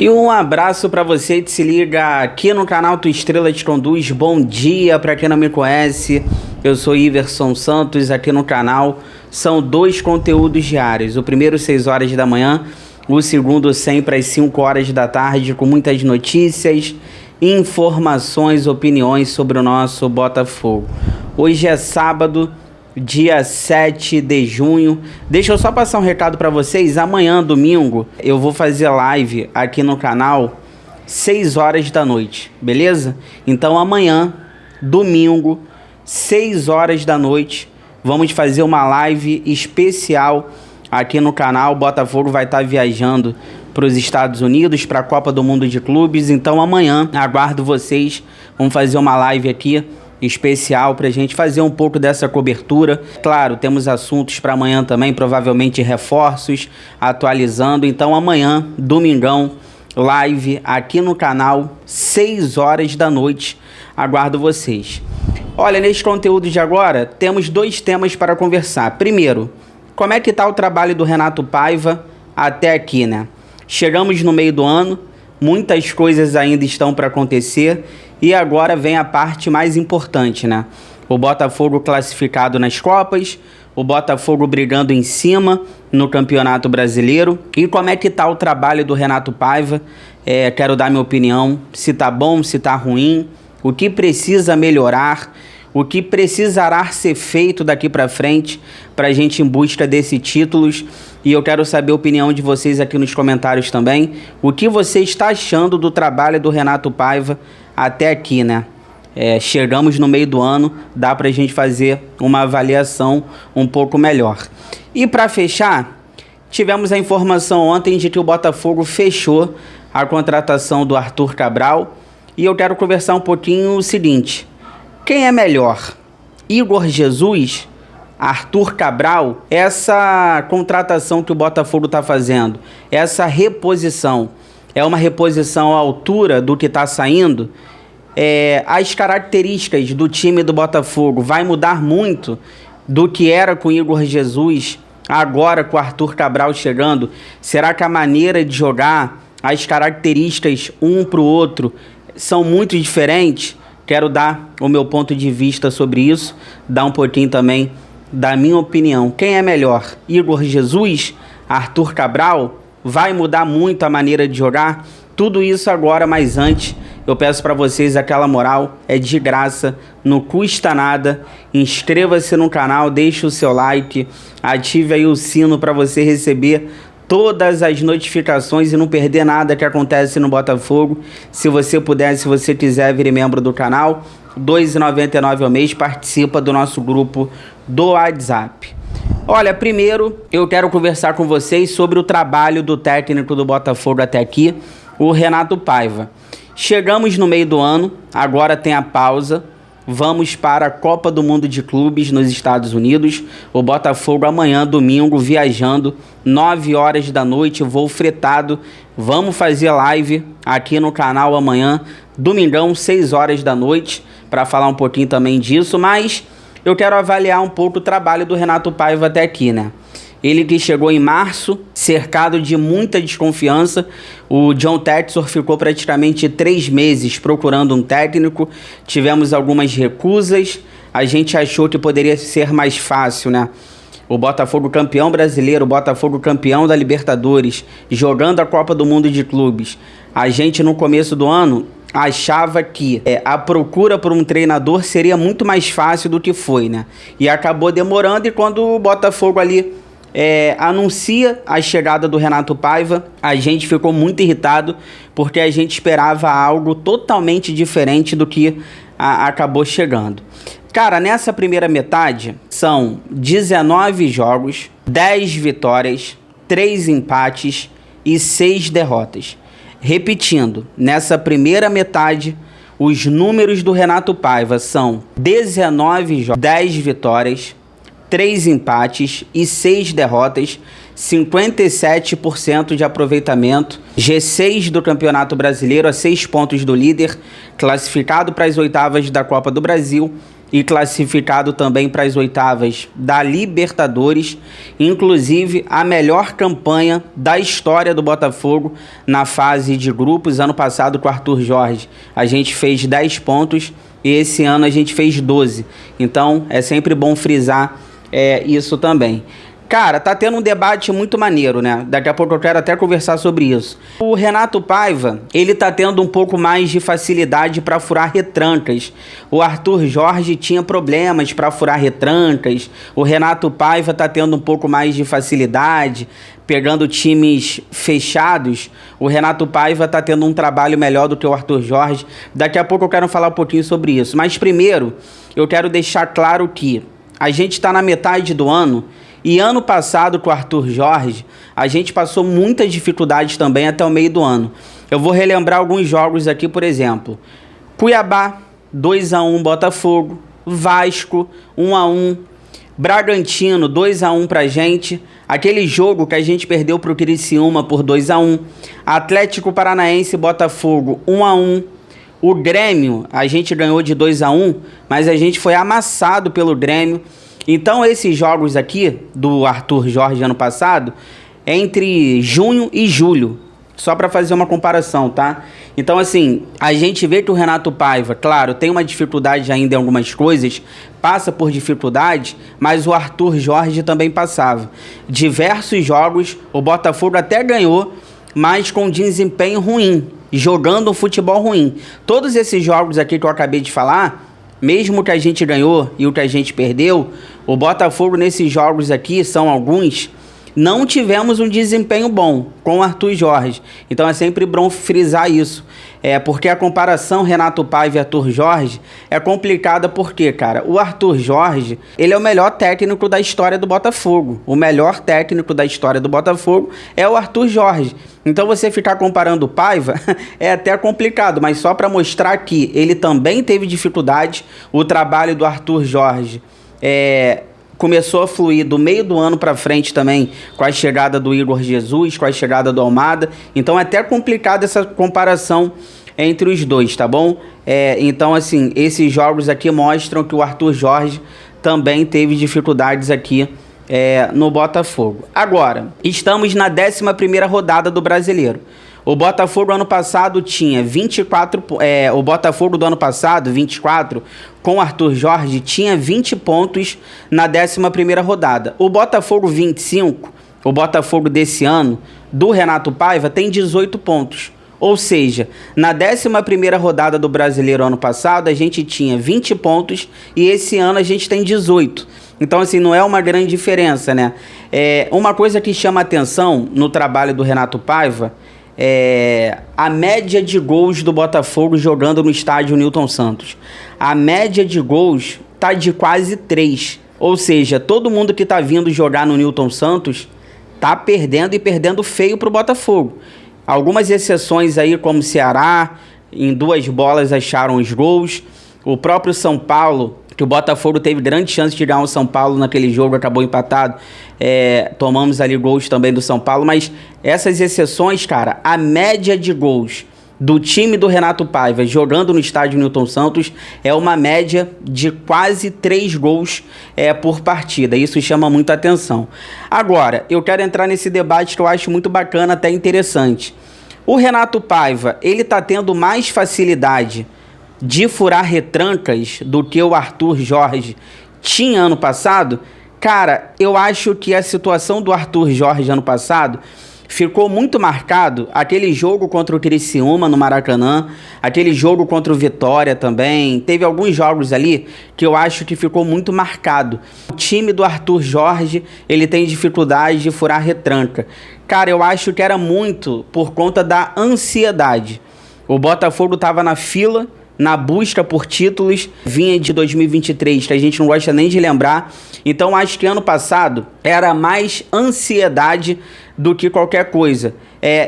E um abraço para você que se liga aqui no canal Tua Estrela Te Conduz. Bom dia para quem não me conhece, eu sou Iverson Santos aqui no canal. São dois conteúdos diários, o primeiro 6 horas da manhã, o segundo sempre às 5 horas da tarde, com muitas notícias, informações, opiniões sobre o nosso Botafogo. Hoje é sábado, dia 7 de junho. Deixa eu só passar um recado para vocês. Amanhã, domingo, eu vou fazer live aqui no canal 6 horas da noite, beleza? Então amanhã, domingo, 6 horas da noite, vamos fazer uma live especial aqui no canal. O Botafogo vai estar viajando para os Estados Unidos, para a Copa do Mundo de Clubes. Então amanhã, aguardo vocês. Vamos fazer uma live aqui especial para a gente fazer um pouco dessa cobertura. Claro, temos assuntos para amanhã também, provavelmente reforços, atualizando. Então amanhã, domingão, live aqui no canal, 6 horas da noite. Aguardo vocês. Olha, nesse conteúdo de agora, temos dois temas para conversar. Primeiro, como é que está o trabalho do Renato Paiva até aqui, né? Chegamos no meio do ano, muitas coisas ainda estão para acontecer. E agora vem a parte mais importante, né? O Botafogo classificado nas Copas, o Botafogo brigando em cima no Campeonato Brasileiro. E como é que tá o trabalho do Renato Paiva? Quero dar minha opinião, se tá bom, se tá ruim, o que precisa melhorar, o que precisará ser feito daqui para frente para a gente em busca desses títulos. E eu quero saber a opinião de vocês aqui nos comentários também. O que você está achando do trabalho do Renato Paiva até aqui, né? Chegamos no meio do ano, dá pra gente fazer uma avaliação um pouco melhor. E para fechar, tivemos a informação ontem de que o Botafogo fechou a contratação do Arthur Cabral. E eu quero conversar um pouquinho o seguinte: quem é melhor? Igor Jesus? Arthur Cabral? Essa contratação que o Botafogo está fazendo, essa reposição, é uma reposição à altura do que está saindo? As características do time do Botafogo vai mudar muito do que era com Igor Jesus, agora com o Arthur Cabral chegando? Será que a maneira de jogar, as características um para o outro são muito diferentes? Quero dar o meu ponto de vista sobre isso, dar um pouquinho também da minha opinião. Quem é melhor? Igor Jesus? Arthur Cabral? Vai mudar muito a maneira de jogar? Tudo isso agora, mas antes eu peço para vocês aquela moral, é de graça, não custa nada. Inscreva-se no canal, deixe o seu like, ative aí o sino para você receber todas as notificações e não perder nada que acontece no Botafogo. Se você puder, se você quiser, vire membro do canal, R$ 2,99 ao mês, participa do nosso grupo do WhatsApp. Olha, primeiro eu quero conversar com vocês sobre o trabalho do técnico do Botafogo até aqui, o Renato Paiva. Chegamos no meio do ano, agora tem a pausa, vamos para a Copa do Mundo de Clubes nos Estados Unidos. O Botafogo amanhã, domingo, viajando, 9 horas da noite, voo fretado. Vamos fazer live aqui no canal amanhã, domingão, 6 horas da noite, para falar um pouquinho também disso, mas eu quero avaliar um pouco o trabalho do Renato Paiva até aqui, né? Ele que chegou em março, cercado de muita desconfiança. O John Textor ficou praticamente 3 meses procurando um técnico. Tivemos algumas recusas. A gente achou que poderia ser mais fácil, né? O Botafogo campeão brasileiro, o Botafogo campeão da Libertadores, jogando a Copa do Mundo de Clubes. A gente, no começo do ano, achava que a procura por um treinador seria muito mais fácil do que foi, né? E acabou demorando, e quando o Botafogo ali anuncia a chegada do Renato Paiva, a gente ficou muito irritado, porque a gente esperava algo totalmente diferente do que acabou chegando. Cara, nessa primeira metade são 19 jogos, 10 vitórias, 3 empates e 6 derrotas. Repetindo, nessa primeira metade, os números do Renato Paiva são 19 jogos, 10 vitórias, 3 empates e 6 derrotas, 57% de aproveitamento, G6 do Campeonato Brasileiro, a 6 pontos do líder, classificado para as oitavas da Copa do Brasil, e classificado também para as oitavas da Libertadores, inclusive a melhor campanha da história do Botafogo na fase de grupos. Ano passado com o Arthur Jorge a gente fez 10 pontos e esse ano a gente fez 12, então é sempre bom frisar isso também. Cara, tá tendo um debate muito maneiro, né? Daqui a pouco eu quero até conversar sobre isso. O Renato Paiva, ele tá tendo um pouco mais de facilidade para furar retrancas. O Arthur Jorge tinha problemas para furar retrancas. O Renato Paiva tá tendo um pouco mais de facilidade, pegando times fechados. O Renato Paiva tá tendo um trabalho melhor do que o Arthur Jorge. Daqui a pouco eu quero falar um pouquinho sobre isso. Mas primeiro, eu quero deixar claro que a gente tá na metade do ano. E ano passado, com o Arthur Jorge, a gente passou muitas dificuldades também até o meio do ano. Eu vou relembrar alguns jogos aqui, por exemplo. Cuiabá, 2-1 Botafogo. Vasco, 1-1. Bragantino, 2-1 pra gente. Aquele jogo que a gente perdeu pro Criciúma por 2-1. Atlético Paranaense, Botafogo, 1-1. O Grêmio, a gente ganhou de 2-1, mas a gente foi amassado pelo Grêmio. Então esses jogos aqui do Arthur Jorge ano passado é entre junho e julho, só para fazer uma comparação, tá? Então assim, a gente vê que o Renato Paiva, claro, tem uma dificuldade ainda em algumas coisas, passa por dificuldade, mas o Arthur Jorge também passava. Diversos jogos, o Botafogo até ganhou, mas com desempenho ruim, jogando um futebol ruim. Todos esses jogos aqui que eu acabei de falar, mesmo que a gente ganhou e o que a gente perdeu, o Botafogo nesses jogos aqui, são alguns, não tivemos um desempenho bom com o Arthur Jorge. Então é sempre bom frisar isso. Porque a comparação Renato Paiva e Arthur Jorge é complicada porque, cara, o Arthur Jorge, ele é o melhor técnico da história do Botafogo. O melhor técnico da história do Botafogo é o Arthur Jorge. Então você ficar comparando o Paiva é até complicado, mas só para mostrar que ele também teve dificuldade. O trabalho do Arthur Jorge começou a fluir do meio do ano para frente também, com a chegada do Igor Jesus, com a chegada do Almada. Então é até complicado essa comparação entre os dois, tá bom? Então assim, esses jogos aqui mostram que o Arthur Jorge também teve dificuldades aqui no Botafogo. Agora, estamos na 11ª rodada do Brasileiro. O Botafogo ano passado tinha 24... o Botafogo do ano passado, 24, com o Arthur Jorge, tinha 20 pontos na 11ª rodada. O Botafogo 25, o Botafogo desse ano, do Renato Paiva, tem 18 pontos. Ou seja, na 11ª rodada do Brasileiro ano passado, a gente tinha 20 pontos e esse ano a gente tem 18. Então, assim, não é uma grande diferença, né? Uma coisa que chama atenção no trabalho do Renato Paiva a média de gols do Botafogo jogando no estádio Newton Santos. A média de gols tá de quase 3. Ou seja, todo mundo que tá vindo jogar no Newton Santos tá perdendo e perdendo feio pro Botafogo. Algumas exceções aí, como o Ceará, em 2 bolas acharam os gols. O próprio São Paulo, que o Botafogo teve grande chance de ganhar o São Paulo naquele jogo, acabou empatado. Tomamos ali gols também do São Paulo, mas essas exceções, cara, a média de gols do time do Renato Paiva jogando no estádio Newton Santos é uma média de quase 3 gols por partida. Isso chama muita atenção. Agora, eu quero entrar nesse debate que eu acho muito bacana, até interessante. O Renato Paiva, ele tá tendo mais facilidade de furar retrancas do que o Arthur Jorge tinha ano passado? Cara, eu acho que a situação do Arthur Jorge ano passado ficou muito marcado. Aquele jogo contra o Criciúma no Maracanã, aquele jogo contra o Vitória também, teve alguns jogos ali que eu acho que ficou muito marcado. O time do Arthur Jorge, ele tem dificuldade de furar retranca. Cara, eu acho que era muito por conta da ansiedade. O Botafogo estava na fila, na busca por títulos, vinha de 2023, que a gente não gosta nem de lembrar. Então acho que ano passado era mais ansiedade do que qualquer coisa.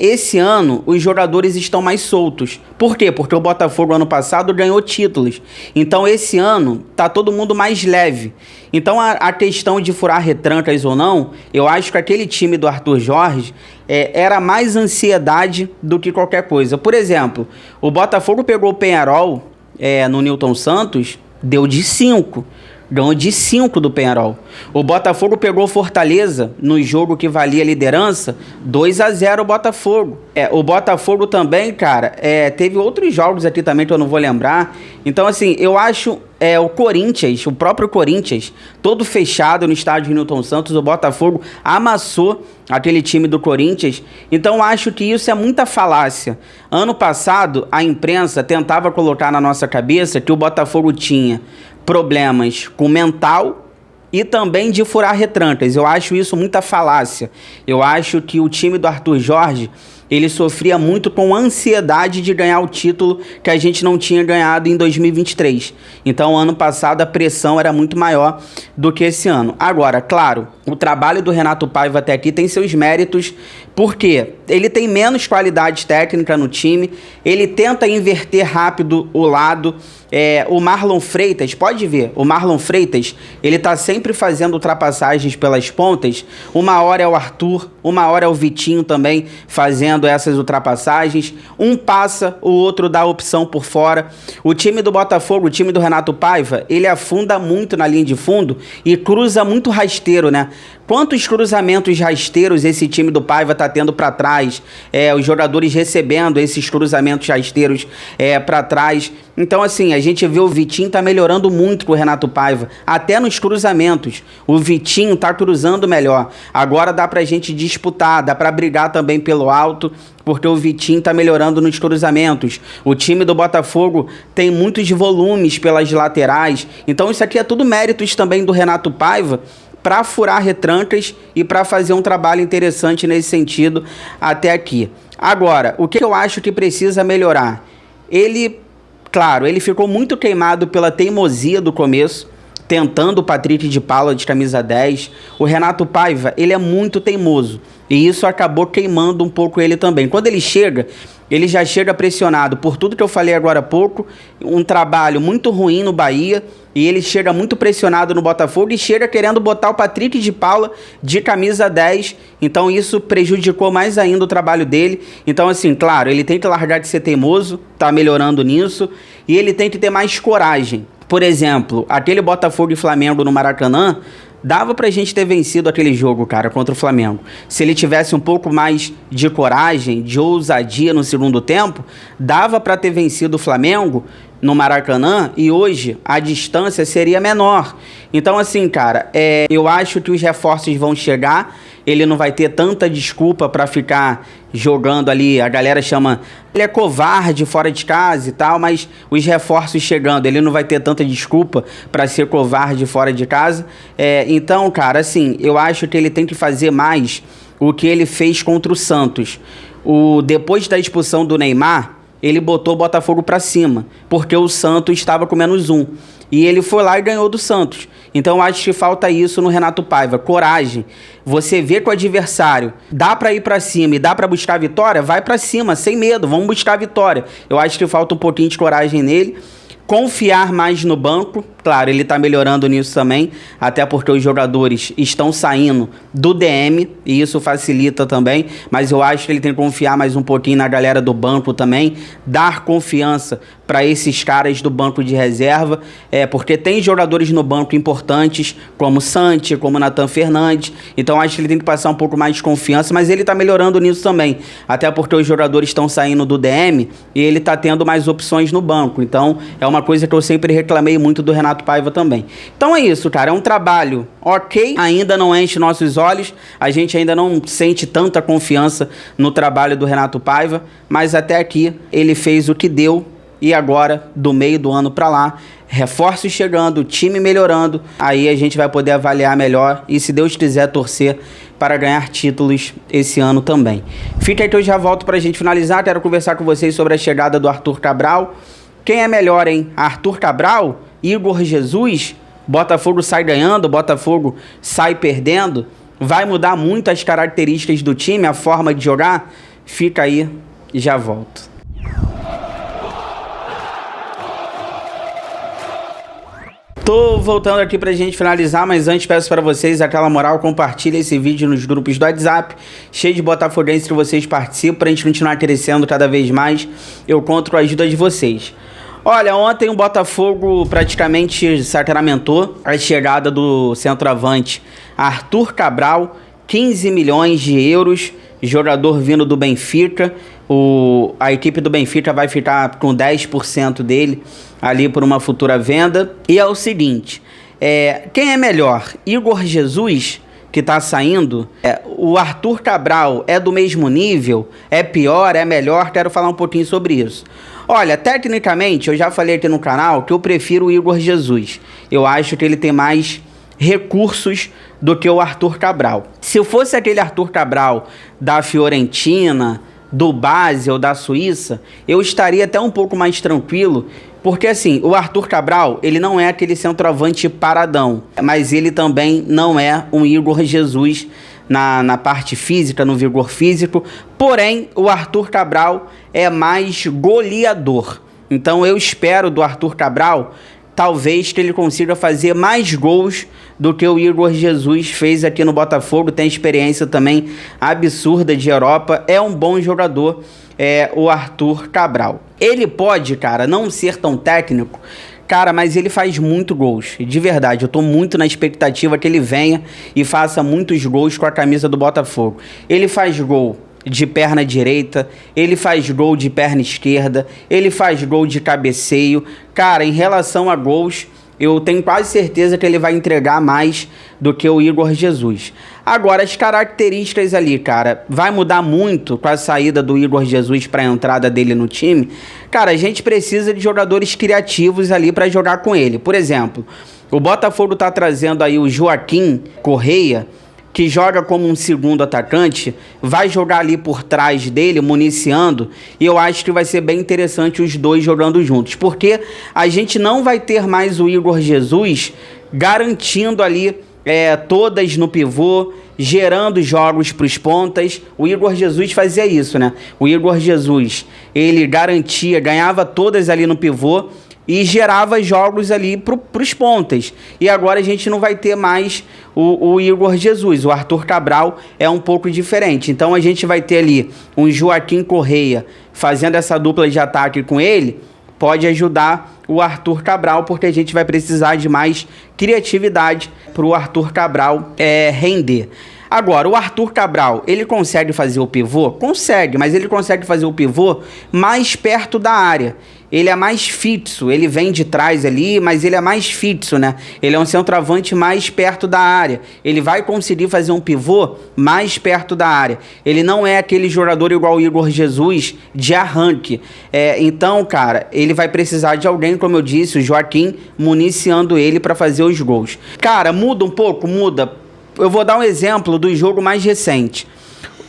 Esse ano os jogadores estão mais soltos. Por quê? Porque o Botafogo ano passado ganhou títulos. Então esse ano tá todo mundo mais leve. Então a questão de furar retrancas ou não, eu acho que aquele time do Arthur Jorge era mais ansiedade do que qualquer coisa. Por exemplo, o Botafogo pegou o Peñarol no Newton Santos Deu de 5. Ganhou de 5 do Penharol. O Botafogo pegou o Fortaleza no jogo que valia a liderança, 2-0 o Botafogo. O Botafogo também, cara, teve outros jogos aqui também que eu não vou lembrar. Então, assim, eu acho o Corinthians, o próprio Corinthians, todo fechado no estádio Newton Santos, o Botafogo amassou aquele time do Corinthians. Então, acho que isso é muita falácia. Ano passado, a imprensa tentava colocar na nossa cabeça que o Botafogo tinha problemas com mental e também de furar retrancas. Eu acho isso muita falácia. Eu acho que o time do Arthur Jorge, ele sofria muito com a ansiedade de ganhar o título que a gente não tinha ganhado em 2023. Então, ano passado, a pressão era muito maior do que esse ano. Agora, claro, o trabalho do Renato Paiva até aqui tem seus méritos, porque ele tem menos qualidade técnica no time, ele tenta inverter rápido o lado. O Marlon Freitas, pode ver, o Marlon Freitas, ele tá sempre fazendo ultrapassagens pelas pontas. Uma hora é o Arthur, uma hora é o Vitinho também fazendo essas ultrapassagens. Um passa, o outro dá a opção por fora. O time do Botafogo, o time do Renato Paiva, ele afunda muito na linha de fundo e cruza muito rasteiro, né? Quantos cruzamentos rasteiros esse time do Paiva tá tendo para trás? Os jogadores recebendo esses cruzamentos rasteiros para trás. Então, assim, a gente vê o Vitinho tá melhorando muito com o Renato Paiva, até nos cruzamentos. O Vitinho tá cruzando melhor. Agora dá pra gente disputar, dá pra brigar também pelo alto, porque o Vitinho tá melhorando nos cruzamentos. O time do Botafogo tem muitos volumes pelas laterais. Então, isso aqui é tudo méritos também do Renato Paiva, para furar retrancas e para fazer um trabalho interessante nesse sentido até aqui. Agora, o que eu acho que precisa melhorar? Claro, ele ficou muito queimado pela teimosia do começo, tentando o Patrick de Paula de camisa 10. O Renato Paiva, ele é muito teimoso, e isso acabou queimando um pouco ele também. Quando ele chega, ele já chega pressionado por tudo que eu falei agora há pouco, um trabalho muito ruim no Bahia, e ele chega muito pressionado no Botafogo e chega querendo botar o Patrick de Paula de camisa 10, então isso prejudicou mais ainda o trabalho dele. Então, assim, claro, ele tem que largar de ser teimoso, tá melhorando nisso, e ele tem que ter mais coragem. Por exemplo, aquele Botafogo e Flamengo no Maracanã, dava pra gente ter vencido aquele jogo, cara, contra o Flamengo. Se ele tivesse um pouco mais de coragem, de ousadia no segundo tempo, dava pra ter vencido o Flamengo no Maracanã, e hoje a distância seria menor. Então, assim, cara, eu acho que os reforços vão chegar. Ele não vai ter tanta desculpa pra ficar jogando ali. A galera chama, ele é covarde fora de casa e tal, mas os reforços chegando, ele não vai ter tanta desculpa pra ser covarde fora de casa. Então, cara, assim, eu acho que ele tem que fazer mais o que ele fez contra o Santos. Depois da expulsão do Neymar, ele botou o Botafogo pra cima, porque o Santos estava com -1. E ele foi lá e ganhou do Santos. Então, acho que falta isso no Renato Paiva. Coragem. Você vê que o adversário dá pra ir pra cima e dá pra buscar a vitória, vai pra cima, sem medo. Vamos buscar a vitória. Eu acho que falta um pouquinho de coragem nele. Confiar mais no banco. Claro, ele tá melhorando nisso também, até porque os jogadores estão saindo do DM, e isso facilita também, mas eu acho que ele tem que confiar mais um pouquinho na galera do banco também, dar confiança para esses caras do banco de reserva, porque tem jogadores no banco importantes, como Santi, como Nathan Fernandes, então acho que ele tem que passar um pouco mais de confiança, mas ele tá melhorando nisso também, até porque os jogadores estão saindo do DM, e ele tá tendo mais opções no banco, então é uma coisa que eu sempre reclamei muito do Renato Paiva também. Então é isso, cara, é um trabalho ok, ainda não enche nossos olhos, a gente ainda não sente tanta confiança no trabalho do Renato Paiva, mas até aqui ele fez o que deu, e agora, do meio do ano pra lá, reforços chegando, time melhorando, aí a gente vai poder avaliar melhor e, se Deus quiser, torcer para ganhar títulos esse ano também. Fica aí que eu já volto pra gente finalizar. Quero conversar com vocês sobre a chegada do Arthur Cabral. Quem é melhor, hein? Arthur Cabral? Igor Jesus? Botafogo sai ganhando, Botafogo sai perdendo? Vai mudar muito as características do time, a forma de jogar? Fica aí e já volto. Tô voltando aqui pra gente finalizar, mas antes peço para vocês aquela moral, compartilha esse vídeo nos grupos do WhatsApp, cheio de botafoguenses que vocês participam, pra gente continuar crescendo cada vez mais. Eu conto com a ajuda de vocês. Olha, ontem o Botafogo praticamente sacramentou a chegada do centroavante Arthur Cabral, 15 milhões de euros, jogador vindo do Benfica. A equipe do Benfica vai ficar com 10% dele ali por uma futura venda. E é o seguinte, quem é melhor? Igor Jesus, que tá saindo, o Arthur Cabral é do mesmo nível, é pior, é melhor? Quero falar um pouquinho sobre isso. Olha, tecnicamente, eu já falei aqui no canal que eu prefiro o Igor Jesus. Eu acho que ele tem mais recursos do que o Arthur Cabral. Se fosse aquele Arthur Cabral da Fiorentina, do Basel, da Suíça, eu estaria até um pouco mais tranquilo, porque assim, o Arthur Cabral, ele não é aquele centroavante paradão, mas ele também não é um Igor Jesus na parte física, no vigor físico. Porém, o Arthur Cabral é mais goleador. Então eu espero do Arthur Cabral, talvez, que ele consiga fazer mais gols do que o Igor Jesus fez aqui no Botafogo. Tem experiência também absurda de Europa, é um bom jogador, o Arthur Cabral. Ele pode, cara, não ser tão técnico, cara, mas ele faz muito gols, de verdade. Eu tô muito na expectativa que ele venha e faça muitos gols com a camisa do Botafogo. Ele faz gol de perna direita, ele faz gol de perna esquerda, ele faz gol de cabeceio. Cara, em relação a gols, eu tenho quase certeza que ele vai entregar mais do que o Igor Jesus. Agora, as características ali, cara, vai mudar muito com a saída do Igor Jesus para a entrada dele no time. Cara, a gente precisa de jogadores criativos ali para jogar com ele. Por exemplo, o Botafogo tá trazendo aí o Joaquim Correia, que joga como um segundo atacante, vai jogar ali por trás dele, municiando, e eu acho que vai ser bem interessante os dois jogando juntos, porque a gente não vai ter mais o Igor Jesus garantindo ali todas no pivô, gerando jogos para os pontas. O Igor Jesus fazia isso, né? O Igor Jesus, ele garantia, ganhava todas ali no pivô e gerava jogos ali para os pontas. E agora a gente não vai ter mais o Igor Jesus. O Arthur Cabral é um pouco diferente. Então a gente vai ter ali um Joaquim Correia fazendo essa dupla de ataque com ele. Pode ajudar o Arthur Cabral, porque a gente vai precisar de mais criatividade para o Arthur Cabral render. Agora, o Arthur Cabral, ele consegue fazer o pivô? Consegue, mas ele consegue fazer o pivô mais perto da área. Ele é mais fixo, ele vem de trás ali, mas ele é mais fixo, né? Ele é um centroavante mais perto da área. Ele vai conseguir fazer um pivô mais perto da área. Ele não é aquele jogador igual o Igor Jesus de arranque. Então, cara, ele vai precisar de alguém, como eu disse, o Joaquim, municiando ele para fazer os gols. Cara, muda um pouco? Muda. Eu vou dar um exemplo do jogo mais recente.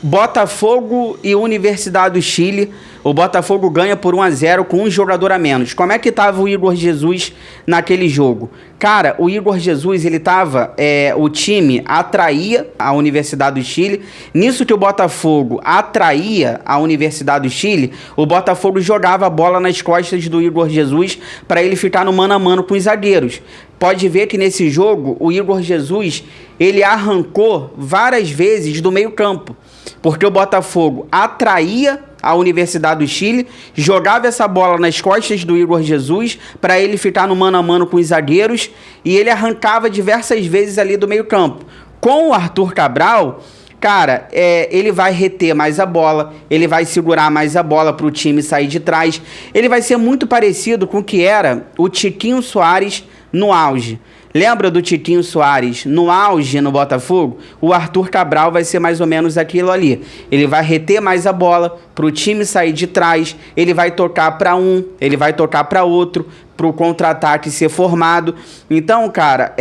Botafogo e Universidade do Chile. O Botafogo ganha por 1-0 com um jogador a menos. Como é que tava o Igor Jesus naquele jogo? Cara, o Igor Jesus, ele tava... o time atraía a Universidade do Chile. Nisso que o Botafogo atraía a Universidade do Chile, o Botafogo jogava a bola nas costas do Igor Jesus para ele ficar no mano a mano com os zagueiros. Pode ver que nesse jogo, o Igor Jesus, ele arrancou várias vezes do meio campo, porque o Botafogo atraía a Universidade do Chile, jogava essa bola nas costas do Igor Jesus para ele ficar no mano a mano com os zagueiros, e ele arrancava diversas vezes ali do meio campo. Com o Arthur Cabral, cara, ele vai reter mais a bola, ele vai segurar mais a bola para o time sair de trás. Ele vai ser muito parecido com o que era o Tiquinho Soares no auge. Lembra do Tiquinho Soares no auge no Botafogo? O Arthur Cabral vai ser mais ou menos aquilo ali. Ele vai reter mais a bola para o time sair de trás, ele vai tocar para um, ele vai tocar para outro, para o contra-ataque ser formado. Então, cara,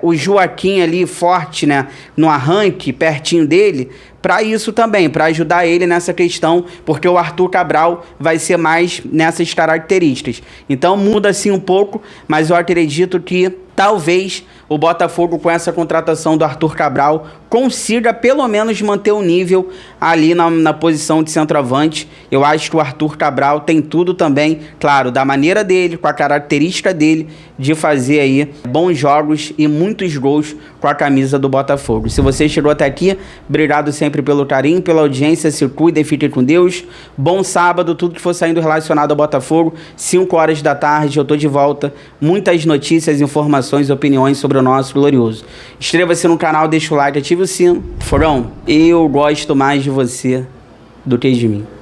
o Joaquim ali forte, né, no arranque, pertinho dele, para isso também, para ajudar ele nessa questão, porque o Arthur Cabral vai ser mais nessas características. Então muda assim um pouco, mas eu acredito que talvez o Botafogo, com essa contratação do Arthur Cabral, consiga pelo menos manter o nível ali na posição de centroavante. Eu acho que o Arthur Cabral tem tudo também, claro, da maneira dele, com a característica dele, de fazer aí bons jogos e muitos gols com a camisa do Botafogo. Se você chegou até aqui, obrigado sempre pelo carinho, pela audiência, se cuida e fique com Deus. Bom sábado, tudo que for saindo relacionado ao Botafogo, 5 horas da tarde, eu tô de volta. Muitas notícias, informações, opiniões sobre o nosso glorioso. Inscreva-se no canal, deixa o like, ative o sino. Forão, eu gosto mais de você do que de mim.